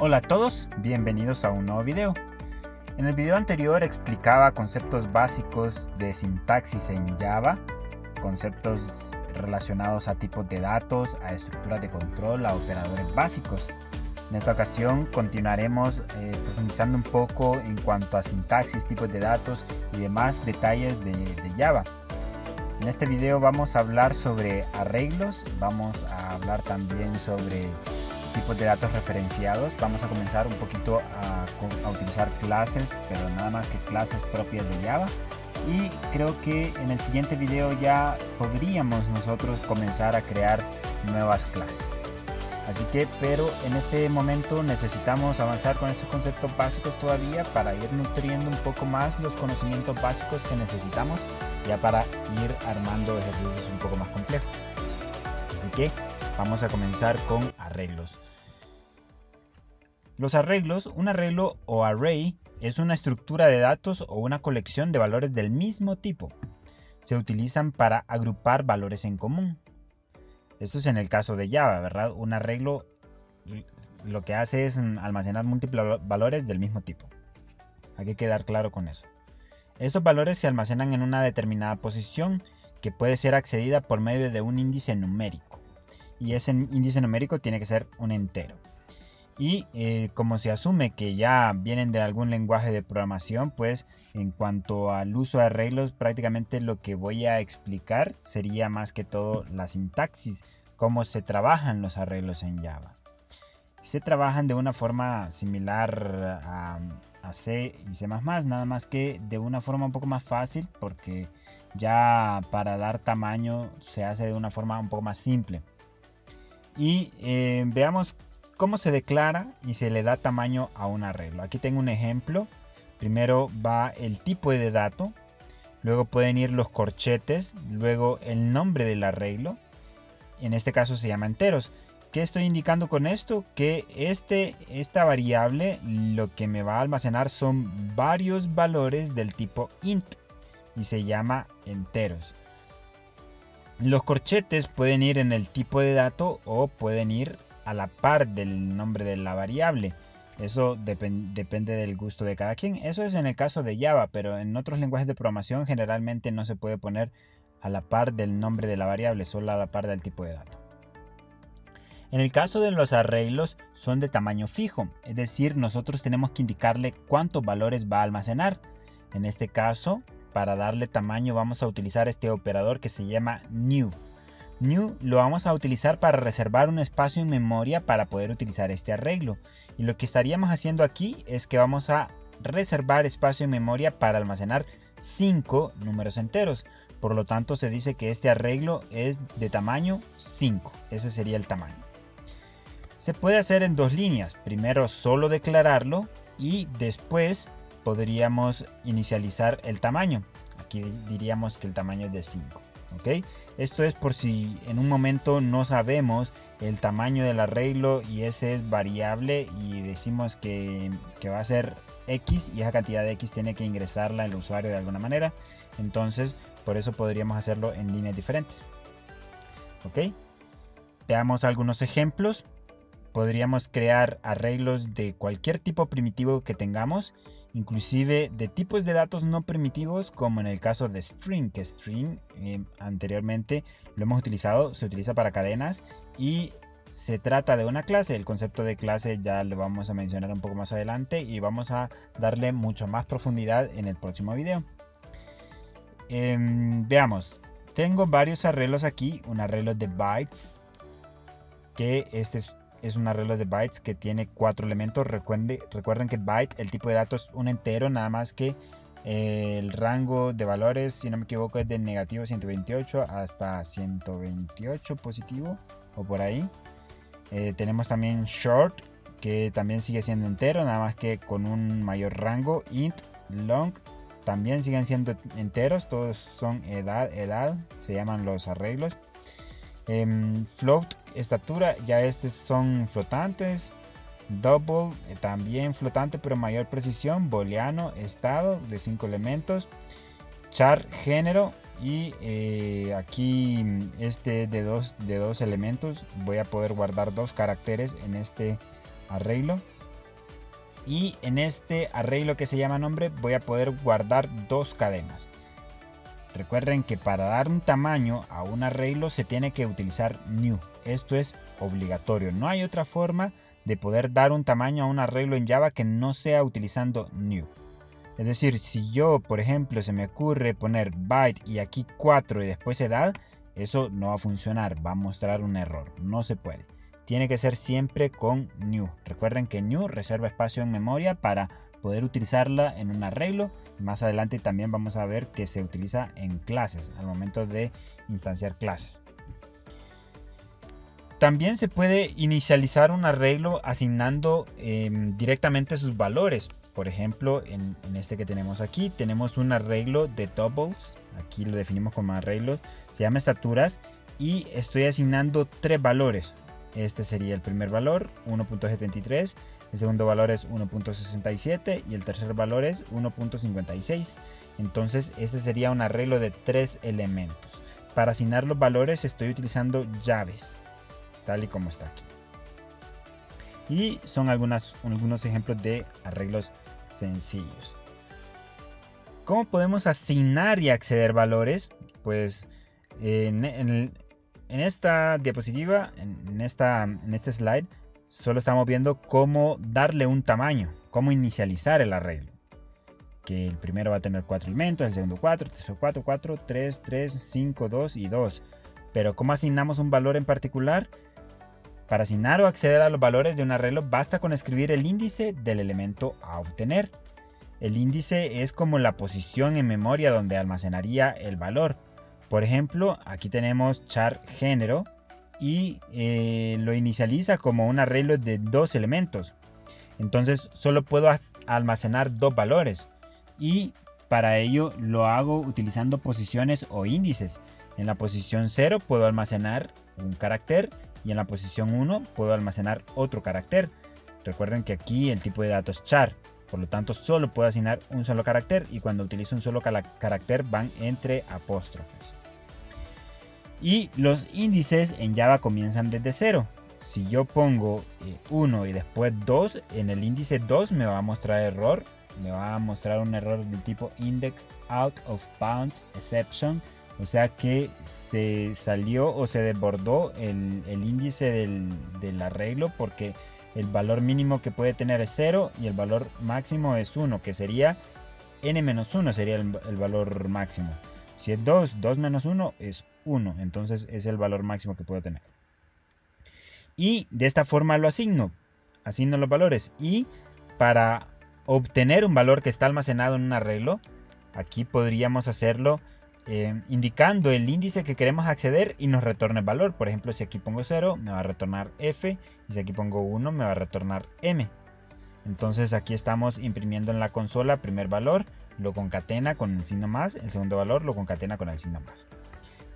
Hola a todos, bienvenidos a un nuevo video. En el video anterior explicaba conceptos básicos de sintaxis en Java, conceptos relacionados a tipos de datos, a estructuras de control, a operadores básicos. En esta ocasión continuaremos profundizando un poco en cuanto a sintaxis, tipos de datos y demás detalles de Java. En este video vamos a hablar sobre arreglos, vamos a hablar también sobre tipos de datos referenciados. Vamos a comenzar un poquito a utilizar clases, pero nada más que clases propias de Java. Y creo que en el siguiente video ya podríamos nosotros comenzar a crear nuevas clases. Así que, pero en este momento necesitamos avanzar con estos conceptos básicos todavía para ir nutriendo un poco más los conocimientos básicos que necesitamos ya para ir armando ejercicios un poco más complejos. Así que vamos a comenzar con arreglos. Los arreglos, un arreglo o array es una estructura de datos o una colección de valores del mismo tipo. Se utilizan para agrupar valores en común. Esto es en el caso de Java, ¿verdad? Un arreglo lo que hace es almacenar múltiples valores del mismo tipo. Hay que quedar claro con eso. Estos valores se almacenan en una determinada posición que puede ser accedida por medio de un índice numérico. Y ese índice numérico tiene que ser un entero. Y como se asume que ya vienen de algún lenguaje de programación, pues en cuanto al uso de arreglos, prácticamente lo que voy a explicar sería más que todo la sintaxis, cómo se trabajan los arreglos en Java. Se trabajan de una forma similar a C y C++, nada más que de una forma un poco más fácil, porque ya para dar tamaño se hace de una forma un poco más simple. Y veamos cómo se declara y se le da tamaño a un arreglo. Aquí tengo un ejemplo. Primero va el tipo de dato, luego pueden ir los corchetes, luego el nombre del arreglo. En este caso se llama enteros. ¿Qué estoy indicando con esto? Que esta variable lo que me va a almacenar son varios valores del tipo int y se llama enteros. Los corchetes pueden ir en el tipo de dato o pueden ir a la par del nombre de la variable. Eso depende del gusto de cada quien. Eso es en el caso de Java, pero en otros lenguajes de programación generalmente no se puede poner a la par del nombre de la variable, solo a la par del tipo de dato. En el caso de los arreglos son de tamaño fijo, es decir, nosotros tenemos que indicarle cuántos valores va a almacenar. En este caso, para darle tamaño vamos a utilizar este operador que se llama new. New lo vamos a utilizar para reservar un espacio en memoria para poder utilizar este arreglo. Y lo que estaríamos haciendo aquí es que vamos a reservar espacio en memoria para almacenar 5 números enteros. Por lo tanto se dice que este arreglo es de tamaño 5. Ese sería el tamaño. Se puede hacer en dos líneas. Primero solo declararlo y después podríamos inicializar el tamaño. Aquí diríamos que el tamaño es de 5. ¿Ok? Esto es por si en un momento no sabemos el tamaño del arreglo y ese es variable y decimos que va a ser X y esa cantidad de X tiene que ingresarla el usuario de alguna manera. Entonces, por eso podríamos hacerlo en líneas diferentes. ¿Ok? Veamos algunos ejemplos. Podríamos crear arreglos de cualquier tipo primitivo que tengamos, inclusive de tipos de datos no primitivos, como en el caso de string, que string anteriormente lo hemos utilizado, se utiliza para cadenas y se trata de una clase. El concepto de clase ya lo vamos a mencionar un poco más adelante y vamos a darle mucho más profundidad en el próximo video. Veamos, tengo varios arreglos aquí, un arreglo de bytes, que este es un arreglo de bytes que tiene 4 elementos. Recuerden que byte, el tipo de datos es un entero, nada más que el rango de valores, si no me equivoco, es de negativo 128 hasta 128 positivo o por ahí. Tenemos también short, que también sigue siendo entero, nada más que con un mayor rango. Int, long, también siguen siendo enteros, todos son edad, se llaman los arreglos. Float, estatura, ya estos son flotantes. Double, también flotante pero mayor precisión. Booleano, estado de 5 elementos. Char, género. Y aquí de dos elementos. Voy a poder guardar 2 caracteres en este arreglo. Y en este arreglo que se llama nombre voy a poder guardar dos cadenas. Recuerden que para dar un tamaño a un arreglo se tiene que utilizar new. Esto es obligatorio. No hay otra forma de poder dar un tamaño a un arreglo en Java que no sea utilizando new. Es decir, si yo, por ejemplo, se me ocurre poner byte y aquí 4 y después edad, eso no va a funcionar, va a mostrar un error, no se puede. Tiene que ser siempre con new. Recuerden que new reserva espacio en memoria para poder utilizarla en un arreglo. Más adelante también vamos a ver que se utiliza en clases, al momento de instanciar clases. También se puede inicializar un arreglo asignando directamente sus valores. Por ejemplo, en este que tenemos aquí, tenemos un arreglo de doubles. Aquí lo definimos como arreglo. Se llama estaturas y estoy asignando 3 valores. Este sería el primer valor, 1.73. El segundo valor es 1.67 y el tercer valor es 1.56. Entonces, este sería un arreglo de 3 elementos. Para asignar los valores estoy utilizando llaves, tal y como está aquí. Y son algunos ejemplos de arreglos sencillos. ¿Cómo podemos asignar y acceder valores? Pues en esta diapositiva, en este slide, solo estamos viendo cómo darle un tamaño, cómo inicializar el arreglo. Que el primero va a tener 4 elementos, el segundo 4, el tercero 4, 4, 3, 3, 5, 2 y 2. Pero ¿cómo asignamos un valor en particular? Para asignar o acceder a los valores de un arreglo basta con escribir el índice del elemento a obtener. El índice es como la posición en memoria donde almacenaría el valor. Por ejemplo, aquí tenemos char género y lo inicializa como un arreglo de 2 elementos. Entonces solo puedo almacenar 2 valores y para ello lo hago utilizando posiciones o índices. En la posición 0 puedo almacenar un carácter y en la posición 1 puedo almacenar otro carácter. Recuerden que aquí el tipo de datos es char, por lo tanto solo puedo asignar un solo carácter y cuando utilizo un solo carácter van entre apóstrofes. Y los índices en Java comienzan desde 0. Si yo pongo 1 y después 2, en el índice 2 me va a mostrar error. Me va a mostrar un error del tipo index out of bounds exception. O sea que se salió o se desbordó el índice del arreglo porque el valor mínimo que puede tener es 0 y el valor máximo es 1, que sería n-1 sería el valor máximo. Si es 2, 2 menos 1 es 1, entonces es el valor máximo que puedo tener. Y de esta forma lo asigno los valores y para obtener un valor que está almacenado en un arreglo, aquí podríamos hacerlo indicando el índice que queremos acceder y nos retorna el valor. Por ejemplo, si aquí pongo 0 me va a retornar F y si aquí pongo 1 me va a retornar M. Entonces aquí estamos imprimiendo en la consola primer valor, lo concatena con el signo más, el segundo valor lo concatena con el signo más.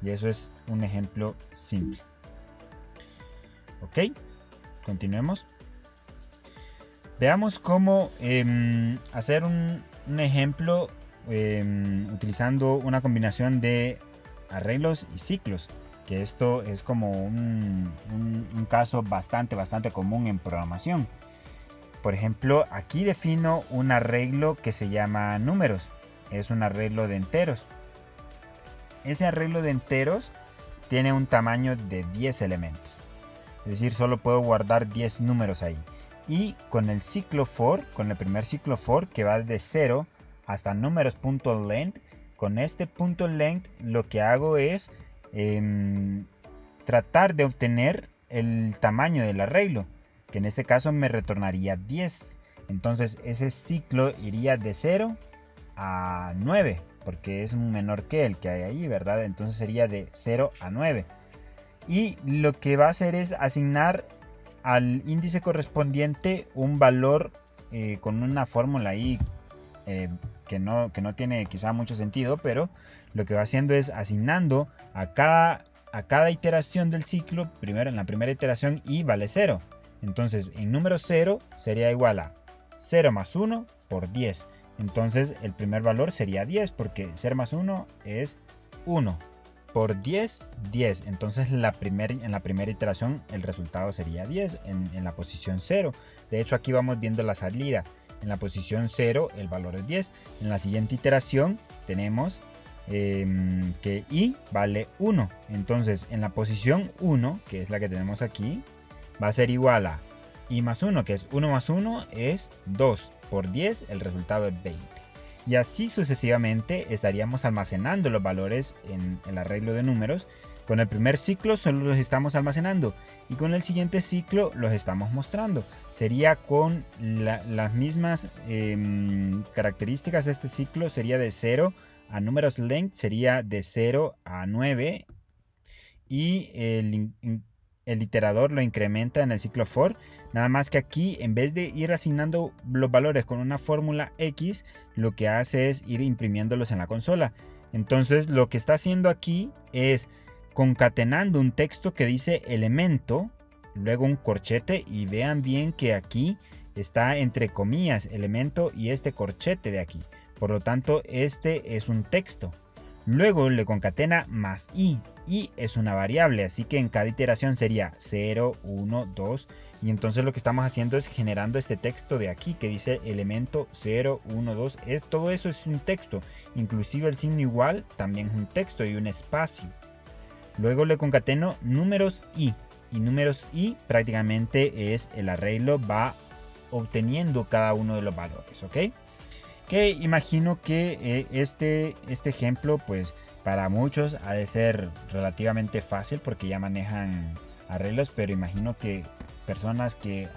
Y eso es un ejemplo simple. Ok, continuemos. Veamos cómo hacer un ejemplo utilizando una combinación de arreglos y ciclos, que esto es como un caso bastante común en programación. Por ejemplo, aquí defino un arreglo que se llama números, es un arreglo de enteros. Ese arreglo de enteros tiene un tamaño de 10 elementos, es decir, solo puedo guardar 10 números ahí. Y con el ciclo for, con el primer ciclo for que va de 0 hasta números.length, con este punto length lo que hago es tratar de obtener el tamaño del arreglo, que en este caso me retornaría 10. Entonces ese ciclo iría de 0 a 9, porque es menor que el que hay ahí, ¿verdad? Entonces sería de 0 a 9. Y lo que va a hacer es asignar al índice correspondiente un valor con una fórmula ahí que no tiene quizá mucho sentido, pero lo que va haciendo es asignando a cada iteración del ciclo, primero en la primera iteración y vale 0. Entonces en número 0 sería igual a 0 más 1 por 10. Entonces el primer valor sería 10 porque 0 más 1 es 1. Por 10, 10. Entonces en la primera iteración el resultado sería 10 en la posición 0. De hecho aquí vamos viendo la salida. En la posición 0 el valor es 10. En la siguiente iteración tenemos que i vale 1. Entonces en la posición 1, que es la que tenemos aquí, va a ser igual a i más 1, que es 1 más 1 es 2. Por 10 el resultado es 20. Y así sucesivamente estaríamos almacenando los valores en el arreglo de números. Con el primer ciclo solo los estamos almacenando y con el siguiente ciclo los estamos mostrando. Sería con las mismas características. Este ciclo sería de 0 a números length, sería de 0 a 9 y el iterador lo incrementa en el ciclo for. Nada más que aquí, en vez de ir asignando los valores con una fórmula X, lo que hace es ir imprimiéndolos en la consola. Entonces lo que está haciendo aquí es concatenando un texto que dice elemento, luego un corchete, y vean bien que aquí está entre comillas elemento y este corchete de aquí. Por lo tanto, este es un texto. Luego le concatena más i. I es una variable, así que en cada iteración sería 0, 1, 2. Y entonces lo que estamos haciendo es generando este texto de aquí que dice elemento 0, 1, 2. Todo eso es un texto. Inclusive el signo igual también es un texto y un espacio. Luego le concateno números i. Y números i prácticamente es el arreglo, va obteniendo cada uno de los valores, ¿ok? Que imagino que este ejemplo pues para muchos ha de ser relativamente fácil porque ya manejan arreglos, pero imagino que personas que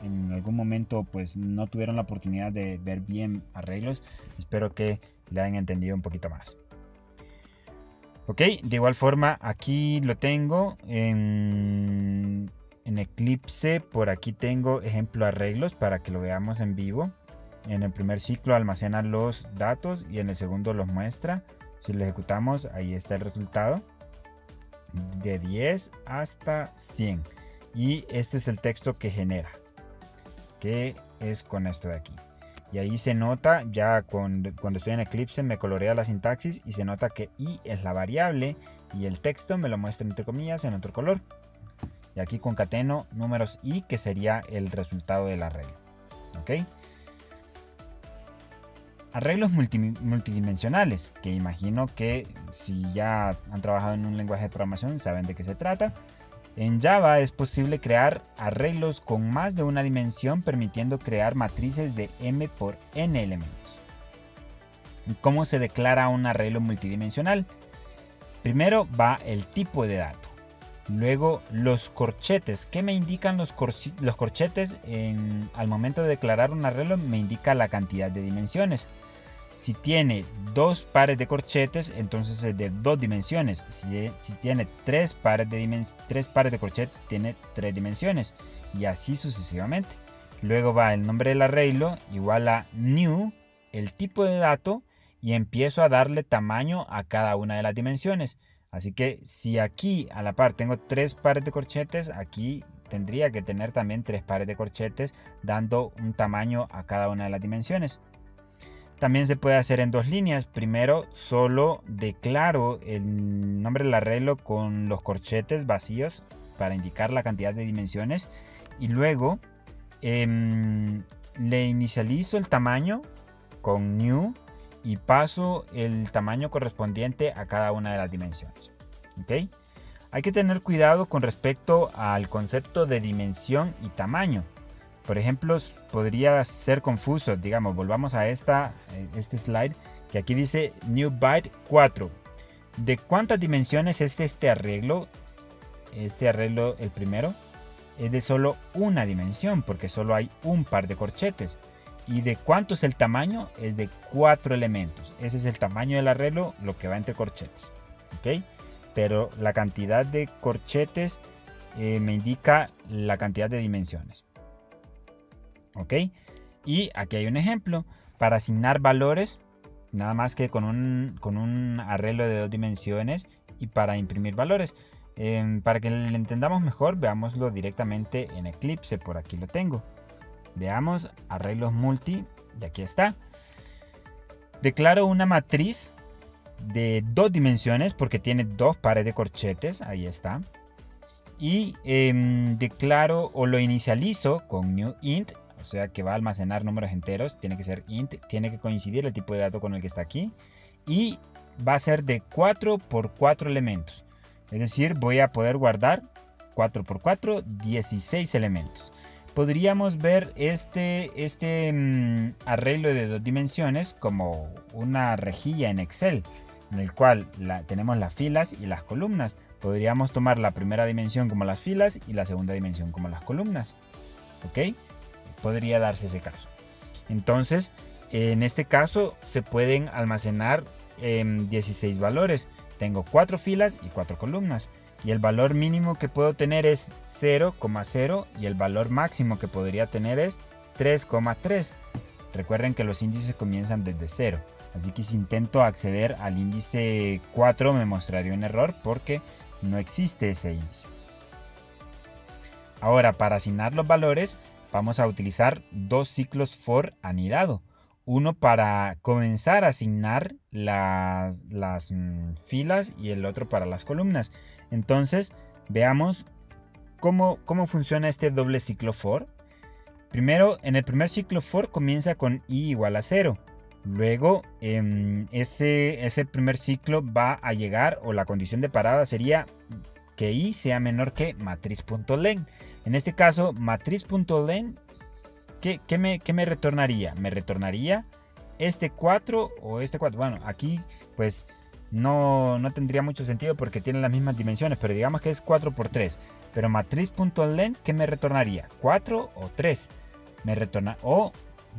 en algún momento pues no tuvieron la oportunidad de ver bien arreglos, espero que le hayan entendido un poquito más. Ok, de igual forma aquí lo tengo en Eclipse. Por aquí tengo ejemplo arreglos para que lo veamos en vivo. En el primer ciclo almacena los datos y en el segundo los muestra. Si lo ejecutamos, ahí está el resultado de 10 hasta 100. Y este es el texto que genera, que es con esto de aquí. Y ahí se nota, ya cuando estoy en Eclipse me colorea la sintaxis y se nota que i es la variable y el texto me lo muestra entre comillas en otro color. Y aquí concateno números i, que sería el resultado del arreglo. ¿Ok? Arreglos multidimensionales, que imagino que si ya han trabajado en un lenguaje de programación saben de qué se trata. En Java es posible crear arreglos con más de una dimensión, permitiendo crear matrices de m por n elementos. ¿Cómo se declara un arreglo multidimensional? Primero va el tipo de dato. Luego los corchetes. ¿Qué me indican los corchetes? Al momento de declarar un arreglo me indica la cantidad de dimensiones. Si tiene dos pares de corchetes, entonces es de 2 dimensiones. Si tiene 3 pares de corchetes, tiene 3 dimensiones. Y así sucesivamente. Luego va el nombre del arreglo igual a new, el tipo de dato, y empiezo a darle tamaño a cada una de las dimensiones. Así que si aquí a la par tengo 3 pares de corchetes, aquí tendría que tener también 3 pares de corchetes, dando un tamaño a cada una de las dimensiones. También se puede hacer en 2 líneas. Primero solo declaro el nombre del arreglo con los corchetes vacíos para indicar la cantidad de dimensiones. Y luego le inicializo el tamaño con new y paso el tamaño correspondiente a cada una de las dimensiones. ¿Okay? Hay que tener cuidado con respecto al concepto de dimensión y tamaño. Por ejemplo, podría ser confuso. Digamos, volvamos a este slide que aquí dice new byte 4. ¿De cuántas dimensiones es este arreglo? Este arreglo, el primero, es de solo una dimensión porque solo hay un par de corchetes. ¿Y de cuánto es el tamaño? Es de 4 elementos. Ese es el tamaño del arreglo, lo que va entre corchetes. ¿Ok? Pero la cantidad de corchetes me indica la cantidad de dimensiones. ¿Ok? Y aquí hay un ejemplo. Para asignar valores, nada más que con un arreglo de 2 dimensiones y para imprimir valores. Para que lo entendamos mejor, veámoslo directamente en Eclipse. Por aquí lo tengo. Veamos arreglos multi y aquí está. Declaro una matriz de 2 dimensiones porque tiene 2 pares de corchetes. Ahí está. Y declaro o lo inicializo con new int o sea que va a almacenar números enteros, tiene que ser int, tiene que coincidir el tipo de dato con el que está aquí, y va a ser de 4 por 4 elementos. Es decir, voy a poder guardar 4 por 4, 16 elementos. Podríamos ver este arreglo de 2 dimensiones como una rejilla en Excel, en el cual tenemos las filas y las columnas. Podríamos tomar la primera dimensión como las filas y la segunda dimensión como las columnas. ¿Ok? Podría darse ese caso. Entonces, en este caso se pueden almacenar 16 valores. Tengo 4 filas y 4 columnas. Y el valor mínimo que puedo tener es 0,0 y el valor máximo que podría tener es 3,3. Recuerden que los índices comienzan desde 0. Así que si intento acceder al índice 4 me mostraría un error porque no existe ese índice. Ahora, para asignar los valores vamos a utilizar 2 ciclos for anidado. Uno para comenzar a asignar las filas y el otro para las columnas. Entonces, veamos cómo funciona este doble ciclo for. Primero, en el primer ciclo for comienza con i igual a 0. Luego, ese primer ciclo va a llegar, o la condición de parada sería que i sea menor que matriz.len. En este caso, matriz.len, ¿qué me retornaría? Me retornaría este 4 o este 4. Bueno, aquí pues no tendría mucho sentido porque tienen las mismas dimensiones, pero digamos que es 4 por 3. Pero matriz.len, ¿qué me retornaría? 4 o 3. Me retorna, o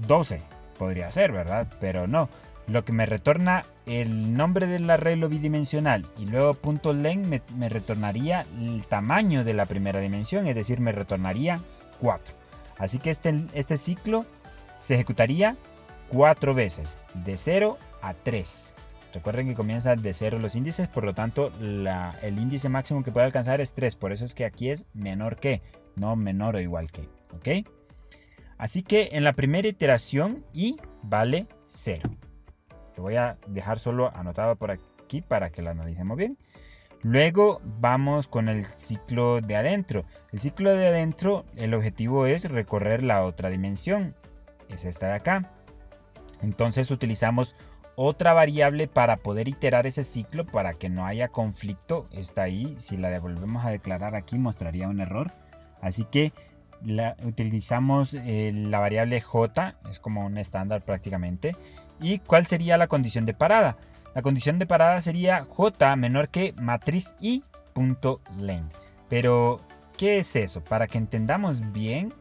12 podría ser, ¿verdad? Pero no. Lo que me retorna el nombre del arreglo bidimensional y luego .len me retornaría el tamaño de la primera dimensión, es decir, me retornaría 4. Así que este ciclo se ejecutaría 4 veces, de 0 a 3. Recuerden que comienzan de 0 los índices, por lo tanto el índice máximo que puede alcanzar es 3. Por eso es que aquí es menor que, no menor o igual que. ¿Ok? Así que en la primera iteración i vale 0. Lo voy a dejar solo anotado por aquí para que lo analicemos bien. Luego vamos con el ciclo de adentro. El ciclo de adentro, el objetivo es recorrer la otra dimensión. Es esta de acá. Entonces utilizamos otra variable para poder iterar ese ciclo para que no haya conflicto. Está ahí. Si la devolvemos a declarar aquí mostraría un error. Así que utilizamos la variable j. Es como un estándar prácticamente. ¿Y cuál sería la condición de parada? La condición de parada sería j menor que matriz i.len. Pero, ¿qué es eso? Para que entendamos bien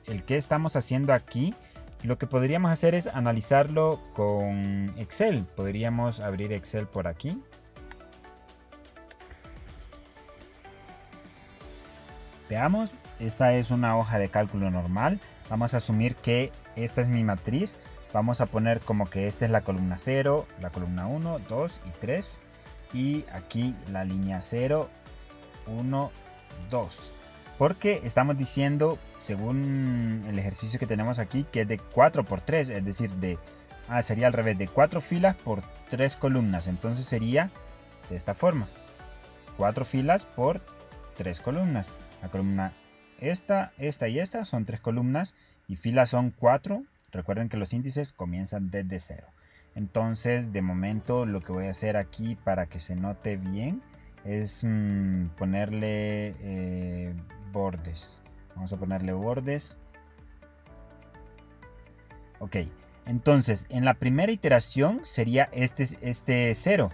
el que estamos haciendo aquí, lo que podríamos hacer es analizarlo con Excel. Podríamos abrir Excel por aquí. Veamos, esta es una hoja de cálculo normal. Vamos a asumir que esta es mi matriz. Vamos a poner como que esta es la columna 0, la columna 1, 2 y 3. Y aquí la línea 0, 1, 2. Porque estamos diciendo, según el ejercicio que tenemos aquí, que es de 4 por 3. Es decir, sería al revés, de 4 filas por 3 columnas. Entonces sería de esta forma. 4 filas por 3 columnas. La columna esta y esta son 3 columnas. Y filas son 4. Recuerden que los índices comienzan desde 0. Entonces, de momento, lo que voy a hacer aquí para que se note bien es ponerle bordes. Vamos a ponerle bordes. Ok. Entonces, en la primera iteración sería este 0.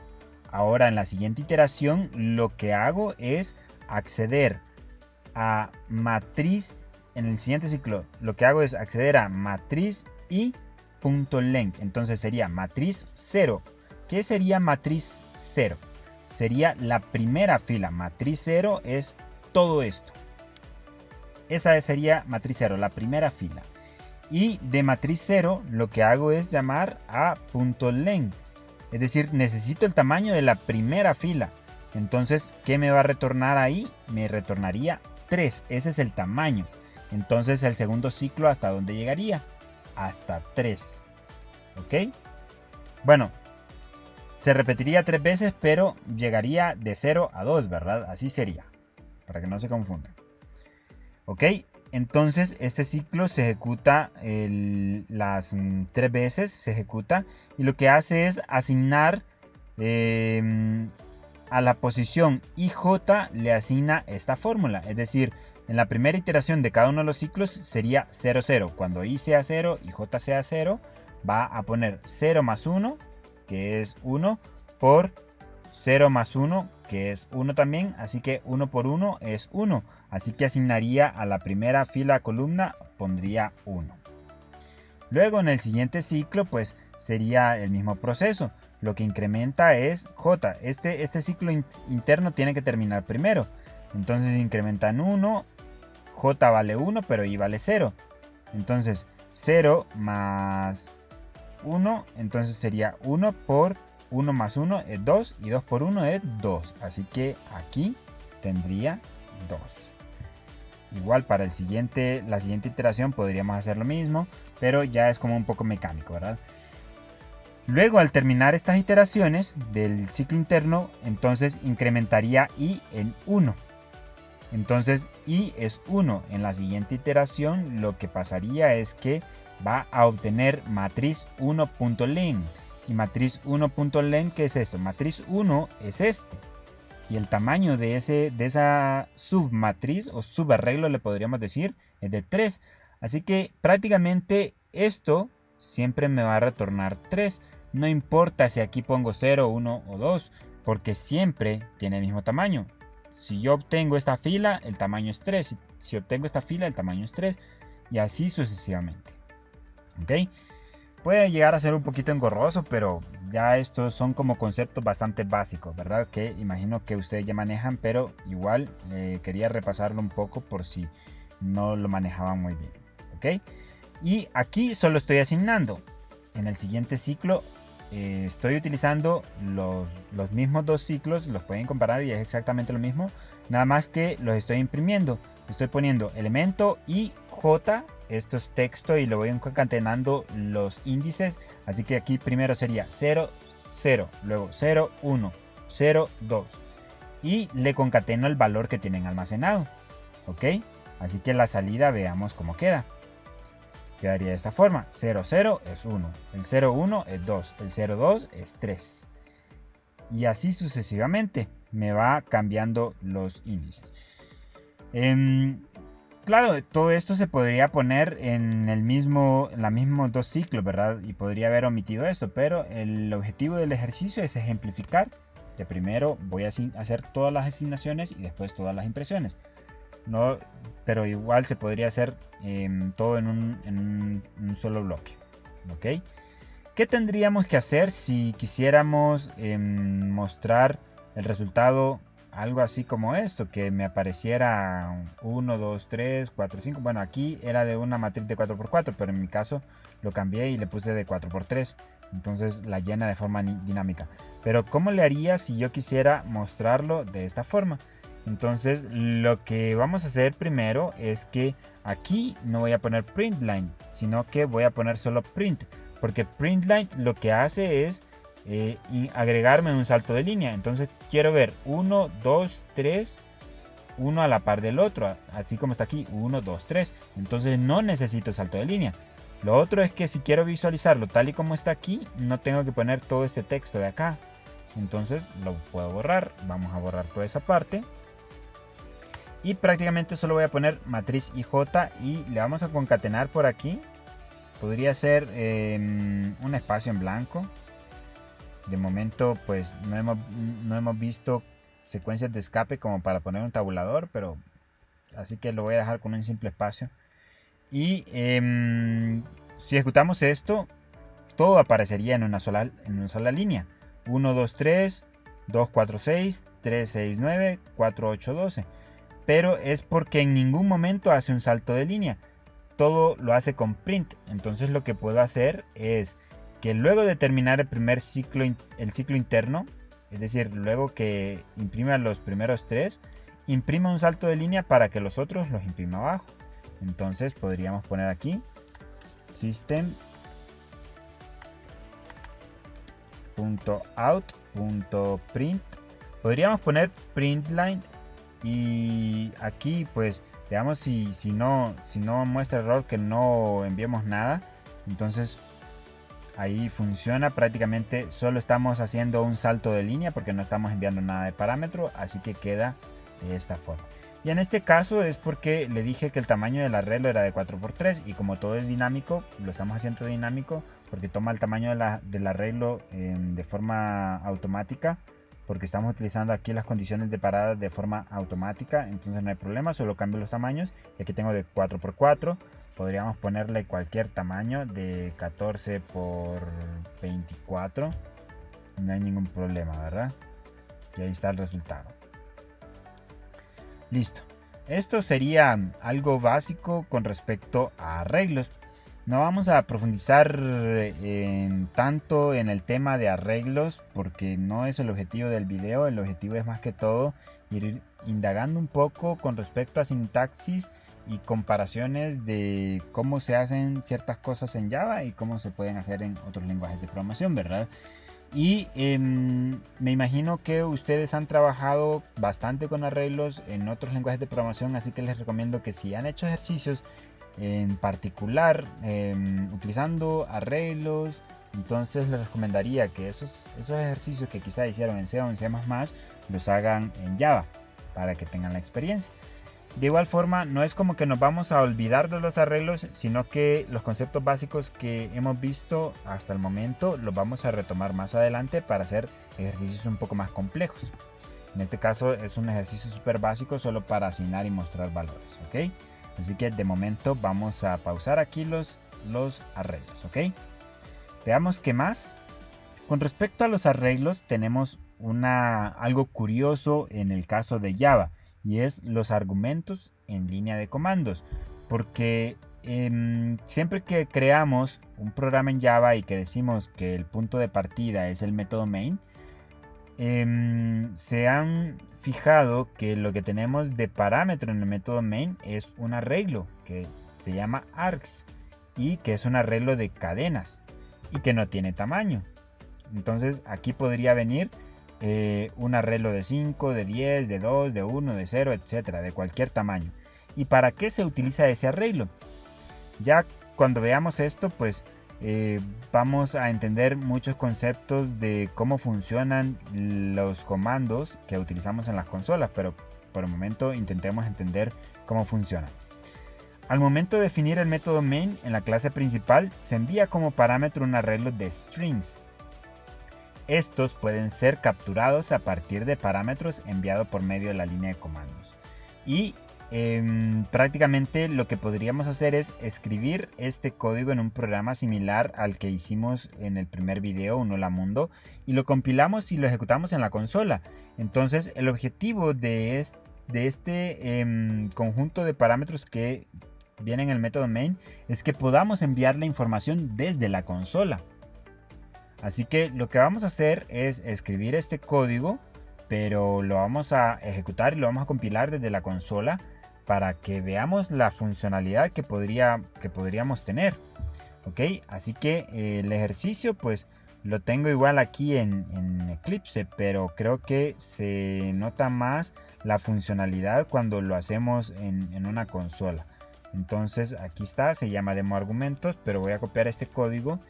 Ahora, en la siguiente iteración, lo que hago es acceder a matriz. En el siguiente ciclo lo que hago es acceder a matriz i.len. Entonces sería matriz 0. ¿Qué sería matriz 0? Sería la primera fila. Matriz 0 es todo esto. Esa sería matriz 0, la primera fila. Y de matriz 0 lo que hago es llamar a .len. Es decir, necesito el tamaño de la primera fila. Entonces, ¿qué me va a retornar ahí? Me retornaría 3. Ese es el tamaño. Entonces el segundo ciclo, ¿hasta dónde llegaría? Hasta 3. ¿Ok? Bueno, se repetiría 3 veces, pero llegaría de 0 a 2, ¿verdad? Así sería, para que no se confundan. ¿Ok? entonces este ciclo se ejecuta las 3 veces, se ejecuta, y lo que hace es asignar a la posición IJ le asigna esta fórmula, es decir, en la primera iteración de cada uno de los ciclos sería 0, 0. Cuando I sea 0 y J sea 0, va a poner 0 más 1, que es 1, por 0 más 1, que es 1 también, así que 1 por 1 es 1. Así que asignaría a la primera fila columna, pondría 1. Luego en el siguiente ciclo, pues sería el mismo proceso. Lo que incrementa es J. Este ciclo interno tiene que terminar primero. Entonces incrementan 1, J vale 1, pero I vale 0. Entonces 0 más 1, entonces sería 1 por 1 más 1 es 2 y 2 por 1 es 2. Así que aquí tendría 2. Igual para la siguiente iteración podríamos hacer lo mismo, pero ya es como un poco mecánico, ¿verdad? Luego, al terminar estas iteraciones del ciclo interno, entonces incrementaría I en 1. Entonces I es 1. En la siguiente iteración lo que pasaría es que va a obtener matriz 1.len. Y matriz 1.len, ¿qué es esto? Matriz 1 es este. Y el tamaño de esa submatriz o subarreglo, le podríamos decir, es de 3. Así que prácticamente esto siempre me va a retornar 3. No importa si aquí pongo 0, 1 o 2, porque siempre tiene el mismo tamaño. Si yo obtengo esta fila, el tamaño es 3. Si obtengo esta fila, el tamaño es 3. Y así sucesivamente. ¿Ok? Puede llegar a ser un poquito engorroso, pero ya estos son como conceptos bastante básicos, ¿verdad? Que imagino que ustedes ya manejan, pero igual quería repasarlo un poco por si no lo manejaban muy bien, ¿ok? Y aquí solo estoy asignando. En el siguiente ciclo estoy utilizando los mismos dos ciclos, los pueden comparar y es exactamente lo mismo, nada más que los estoy imprimiendo. Estoy poniendo elemento IJ, esto es texto y lo voy concatenando los índices, así que aquí primero sería 0, 0, luego 0, 1, 0, 2 y le concateno el valor que tienen almacenado, ¿ok? Así que la salida veamos cómo queda. Quedaría de esta forma, 0, 0 es 1, el 0, 1 es 2, el 0, 2 es 3. Y así sucesivamente me va cambiando los índices. Claro, todo esto se podría poner en la mismos dos ciclos, ¿verdad? Y podría haber omitido esto, pero el objetivo del ejercicio es ejemplificar que primero voy a hacer todas las asignaciones y después todas las impresiones. No, pero igual se podría hacer todo en un solo bloque, ¿ok? ¿Qué tendríamos que hacer si quisiéramos mostrar el resultado? Algo así como esto, que me apareciera 1, 2, 3, 4, 5. Bueno, aquí era de una matriz de 4x4, pero en mi caso lo cambié y le puse de 4x3. Entonces la llena de forma dinámica. Pero ¿cómo le haría si yo quisiera mostrarlo de esta forma? Entonces lo que vamos a hacer primero es que aquí no voy a poner println, sino que voy a poner solo print. Porque println lo que hace es y agregarme un salto de línea. Entonces quiero ver 1, 2, 3, uno a la par del otro, así como está aquí, 1, 2, 3. Entonces no necesito salto de línea. Lo otro es que si quiero visualizarlo tal y como está aquí, no tengo que poner todo este texto de acá. Entonces lo puedo borrar. Vamos a borrar toda esa parte. Y prácticamente solo voy a poner matriz IJ y le vamos a concatenar por aquí. Podría ser un espacio en blanco. De momento pues no hemos visto secuencias de escape como para poner un tabulador, pero así que lo voy a dejar con un simple espacio. Y si ejecutamos esto, todo aparecería en una sola línea. 1, 2, 3, 2, 4, 6, 3, 6, 9, 4, 8, 12. Pero es porque en ningún momento hace un salto de línea. Todo lo hace con print. Entonces lo que puedo hacer es que luego de terminar el ciclo interno, es decir, luego que imprima los primeros 3, imprima un salto de línea para que los otros los imprima abajo. Entonces podríamos poner aquí system.out.print. Podríamos poner println y aquí pues veamos si no muestra error que no enviemos nada. Entonces ahí funciona, prácticamente solo estamos haciendo un salto de línea porque no estamos enviando nada de parámetro, así que queda de esta forma. Y en este caso es porque le dije que el tamaño del arreglo era de 4×3 y como todo es dinámico, lo estamos haciendo dinámico porque toma el tamaño del arreglo de forma automática, porque estamos utilizando aquí las condiciones de parada de forma automática, entonces no hay problema, solo cambio los tamaños. Y aquí tengo de 4×4, podríamos ponerle cualquier tamaño de 14×24, no hay ningún problema, ¿verdad? Y ahí está el resultado. Listo. Esto sería algo básico con respecto a arreglos. No vamos a profundizar tanto en el tema de arreglos porque no es el objetivo del video. El objetivo es más que todo ir indagando un poco con respecto a sintaxis y comparaciones de cómo se hacen ciertas cosas en Java y cómo se pueden hacer en otros lenguajes de programación, ¿verdad? Y me imagino que ustedes han trabajado bastante con arreglos en otros lenguajes de programación, así que les recomiendo que si han hecho ejercicios en particular utilizando arreglos, entonces les recomendaría que esos ejercicios que quizá hicieron en C o en C++ los hagan en Java para que tengan la experiencia. De igual forma, no es como que nos vamos a olvidar de los arreglos, sino que los conceptos básicos que hemos visto hasta el momento los vamos a retomar más adelante para hacer ejercicios un poco más complejos. En este caso es un ejercicio súper básico solo para asignar y mostrar valores, ¿ok? Así que de momento vamos a pausar aquí los arreglos, ¿ok? Veamos qué más. Con respecto a los arreglos tenemos algo curioso en el caso de Java. Y es los argumentos en línea de comandos, porque siempre que creamos un programa en Java y que decimos que el punto de partida es el método main, se han fijado que lo que tenemos de parámetro en el método main es un arreglo que se llama args y que es un arreglo de cadenas y que no tiene tamaño. Entonces aquí podría venir un arreglo de 5, de 10, de 2, de 1, de 0, etcétera, de cualquier tamaño. ¿Y para qué se utiliza ese arreglo? Ya cuando veamos esto, pues vamos a entender muchos conceptos de cómo funcionan los comandos que utilizamos en las consolas, pero por el momento intentemos entender cómo funciona. Al momento de definir el método main en la clase principal, se envía como parámetro un arreglo de strings. Estos pueden ser capturados a partir de parámetros enviados por medio de la línea de comandos. Y prácticamente lo que podríamos hacer es escribir este código en un programa similar al que hicimos en el primer video, un Hola Mundo, y lo compilamos y lo ejecutamos en la consola. Entonces el objetivo de este conjunto de parámetros que vienen en el método main es que podamos enviar la información desde la consola. Así que lo que vamos a hacer es escribir este código, pero lo vamos a ejecutar y lo vamos a compilar desde la consola para que veamos la funcionalidad que podríamos tener. ¿Ok? Así que el ejercicio pues lo tengo igual aquí en Eclipse, pero creo que se nota más la funcionalidad cuando lo hacemos en una consola. Entonces aquí está, se llama demo argumentos, pero voy a copiar este código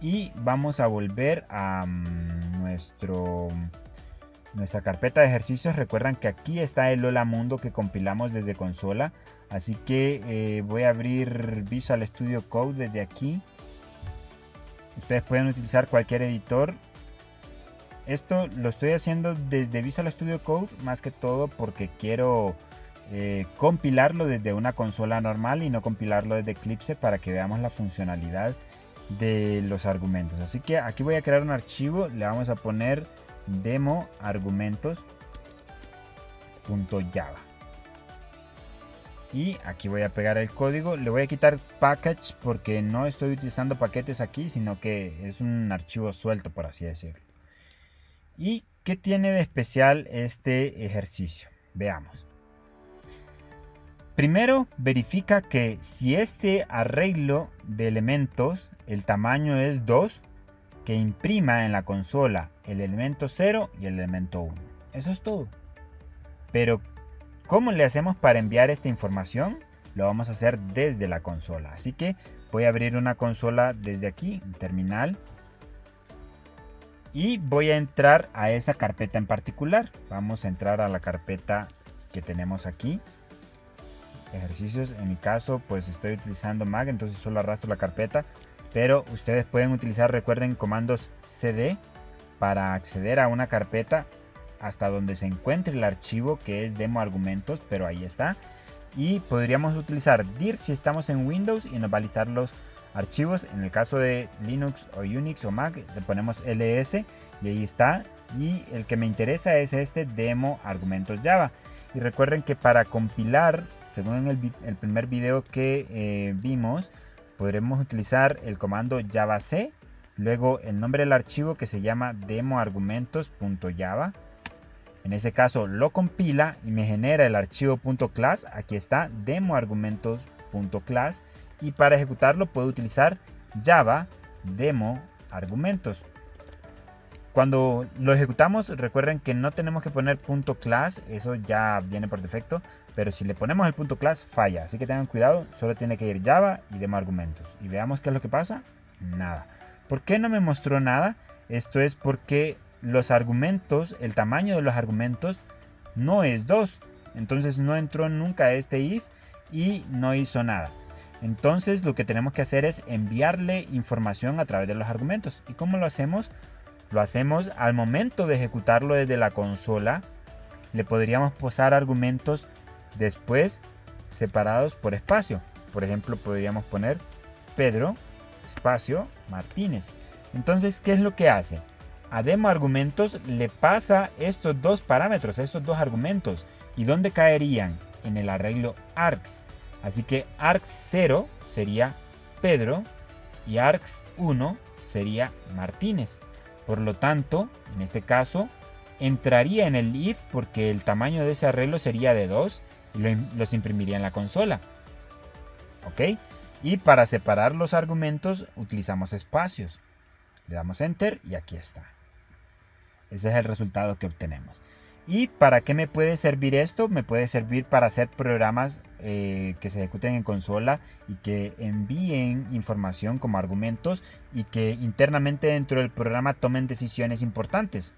y vamos a volver a nuestra carpeta de ejercicios. Recuerdan que aquí está el Hola Mundo que compilamos desde consola, así que voy a abrir Visual Studio Code desde aquí. Ustedes pueden utilizar cualquier editor. Esto lo estoy haciendo desde Visual Studio Code más que todo porque quiero compilarlo desde una consola normal y no compilarlo desde Eclipse para que veamos la funcionalidad de los argumentos. Así que aquí voy a crear un archivo, le vamos a poner demo argumentos.java y aquí voy a pegar el código. Le voy a quitar package porque no estoy utilizando paquetes aquí, sino que es un archivo suelto, por así decirlo. ¿Y qué tiene de especial este ejercicio? Veamos. Primero, verifica que si este arreglo de elementos, el tamaño es 2, que imprima en la consola el elemento 0 y el elemento 1. Eso es todo. Pero ¿Cómo le hacemos para enviar esta información? Lo vamos a hacer desde la consola. Así que voy a abrir una consola desde aquí, un terminal. Y voy a entrar a esa carpeta en particular. Vamos a entrar a la carpeta que tenemos aquí. Ejercicios, en mi caso pues estoy utilizando Mac, entonces solo arrastro la carpeta. Pero ustedes pueden utilizar, recuerden, comandos cd para acceder a una carpeta hasta donde se encuentre el archivo que es demo argumentos, pero ahí está. Y podríamos utilizar dir si estamos en Windows y nos va a listar los archivos. En el caso de Linux o Unix o Mac le ponemos ls y ahí está. Y el que me interesa es este demo argumentos Java. Y recuerden que para compilar, según en el primer video que vimos, podremos utilizar el comando javac, luego el nombre del archivo que se llama demoargumentos.java. En ese caso lo compila y me genera el archivo .class. Aquí está demoargumentos.class. Y para ejecutarlo puedo utilizar java demo argumentos. Cuando lo ejecutamos, recuerden que no tenemos que poner .class, eso ya viene por defecto, pero si le ponemos el .class falla, así que tengan cuidado, solo tiene que ir java y demo argumentos. Y veamos qué es lo que pasa. Nada. ¿Por qué no me mostró nada? Esto es porque los argumentos, el tamaño de los argumentos no es 2, entonces no entró nunca a este if y no hizo nada. Entonces lo que tenemos que hacer es enviarle información a través de los argumentos. ¿Y cómo lo hacemos? Lo hacemos al momento de ejecutarlo desde la consola. Le podríamos posar argumentos después separados por espacio. Por ejemplo, podríamos poner Pedro espacio Martínez. Entonces, ¿qué es lo que hace? A demo argumentos le pasa estos dos parámetros, estos dos argumentos. ¿Y dónde caerían? En el arreglo args. Así que args 0 sería Pedro y args 1 sería Martínez. Por lo tanto, en este caso, entraría en el if porque el tamaño de ese arreglo sería de 2 y los imprimiría en la consola. ¿Ok? Y para separar los argumentos utilizamos espacios. Le damos Enter y aquí está. Ese es el resultado que obtenemos. ¿Y para qué me puede servir esto? Me puede servir para hacer programas que se ejecuten en consola y que envíen información como argumentos y que internamente dentro del programa tomen decisiones importantes.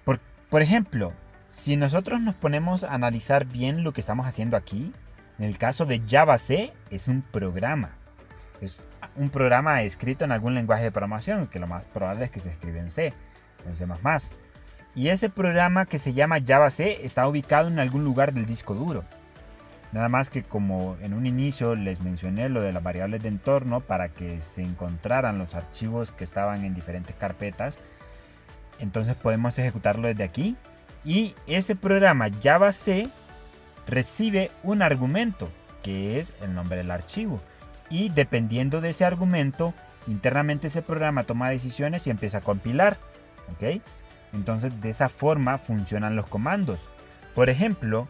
Por ejemplo, si nosotros nos ponemos a analizar bien lo que estamos haciendo aquí, en el caso de javac es un programa. Es un programa escrito en algún lenguaje de programación, que lo más probable es que se escribe en C, en C++. Y ese programa que se llama javac está ubicado en algún lugar del disco duro. Nada más que como en un inicio les mencioné lo de las variables de entorno para que se encontraran los archivos que estaban en diferentes carpetas, entonces podemos ejecutarlo desde aquí. Y ese programa javac recibe un argumento que es el nombre del archivo. Y dependiendo de ese argumento, internamente ese programa toma decisiones y empieza a compilar. ¿Ok? Entonces de esa forma funcionan los comandos. Por ejemplo,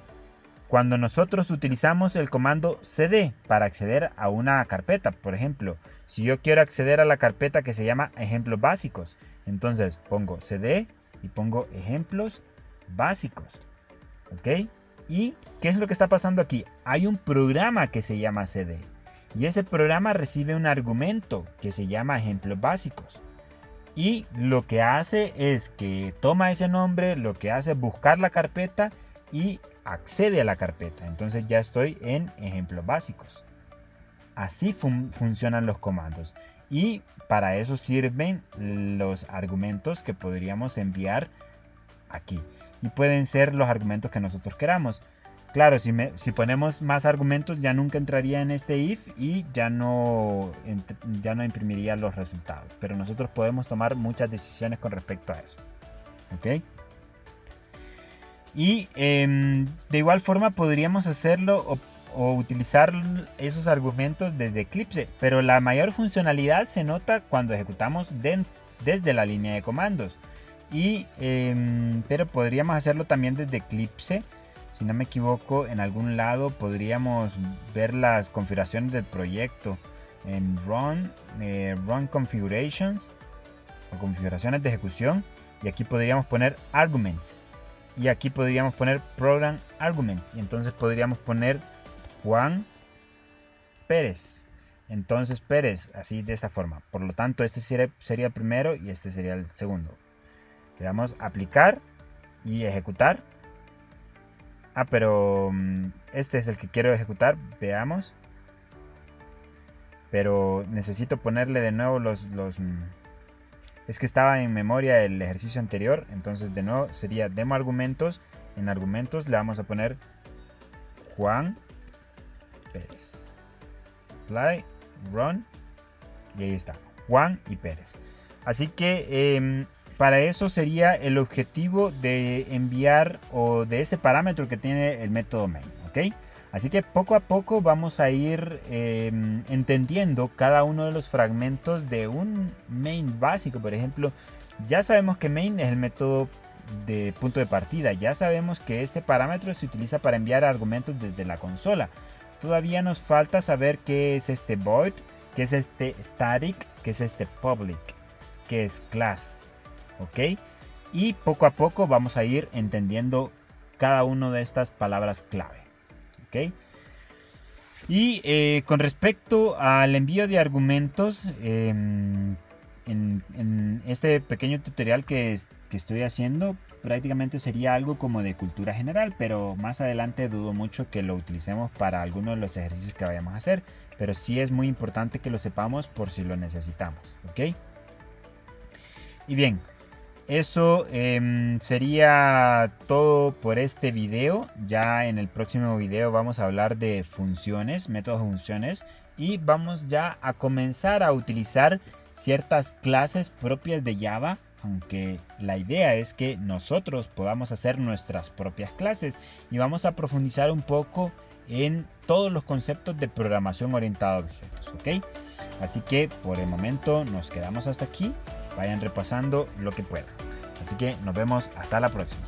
cuando nosotros utilizamos el comando cd para acceder a una carpeta, por ejemplo, si yo quiero acceder a la carpeta que se llama ejemplos básicos, entonces pongo cd y pongo ejemplos básicos. ¿Ok? ¿Y qué es lo que está pasando aquí? Hay un programa que se llama cd y ese programa recibe un argumento que se llama ejemplos básicos. Y lo que hace es que toma ese nombre, lo que hace es buscar la carpeta y accede a la carpeta. Entonces ya estoy en ejemplos básicos. Así funcionan los comandos. Y para eso sirven los argumentos que podríamos enviar aquí. Y pueden ser los argumentos que nosotros queramos. Claro, si ponemos más argumentos ya nunca entraría en este if y ya no imprimiría los resultados. Pero nosotros podemos tomar muchas decisiones con respecto a eso. ¿Ok? Y de igual forma podríamos hacerlo o utilizar esos argumentos desde Eclipse. Pero la mayor funcionalidad se nota cuando ejecutamos desde la línea de comandos. Pero podríamos hacerlo también desde Eclipse. Si no me equivoco, en algún lado podríamos ver las configuraciones del proyecto en Run Configurations o configuraciones de ejecución. Y aquí podríamos poner Arguments. y aquí podríamos poner program arguments, y entonces podríamos poner Juan Pérez. Entonces Pérez, así de esta forma. Por lo tanto, este sería el primero y este sería el segundo. Le damos a aplicar y ejecutar. Pero este es el que quiero ejecutar. Veamos. Pero necesito ponerle de nuevo es que estaba en memoria el ejercicio anterior. Entonces de nuevo sería demo argumentos. En argumentos le vamos a poner Juan Pérez. Apply, run. Y ahí está. Juan y Pérez. Así que para eso sería el objetivo de enviar o de este parámetro que tiene el método main. ¿Ok? Así que poco a poco vamos a ir entendiendo cada uno de los fragmentos de un main básico. Por ejemplo, ya sabemos que main es el método de punto de partida. Ya sabemos que este parámetro se utiliza para enviar argumentos desde la consola. Todavía nos falta saber qué es este void, qué es este static, qué es este public, qué es class. ¿Ok? Y poco a poco vamos a ir entendiendo cada una de estas palabras clave. ¿Ok? Y con respecto al envío de argumentos, en este pequeño tutorial que estoy haciendo, prácticamente sería algo como de cultura general, pero más adelante dudo mucho que lo utilicemos para algunos de los ejercicios que vayamos a hacer, pero sí es muy importante que lo sepamos por si lo necesitamos. ¿Ok? Y bien, eso sería todo por este video. Ya en el próximo video vamos a hablar de funciones, métodos de funciones, y vamos ya a comenzar a utilizar ciertas clases propias de Java, aunque la idea es que nosotros podamos hacer nuestras propias clases, y vamos a profundizar un poco en todos los conceptos de programación orientada a objetos. ¿Ok? Así que por el momento nos quedamos hasta aquí. Vayan repasando lo que puedan. Así que nos vemos hasta la próxima.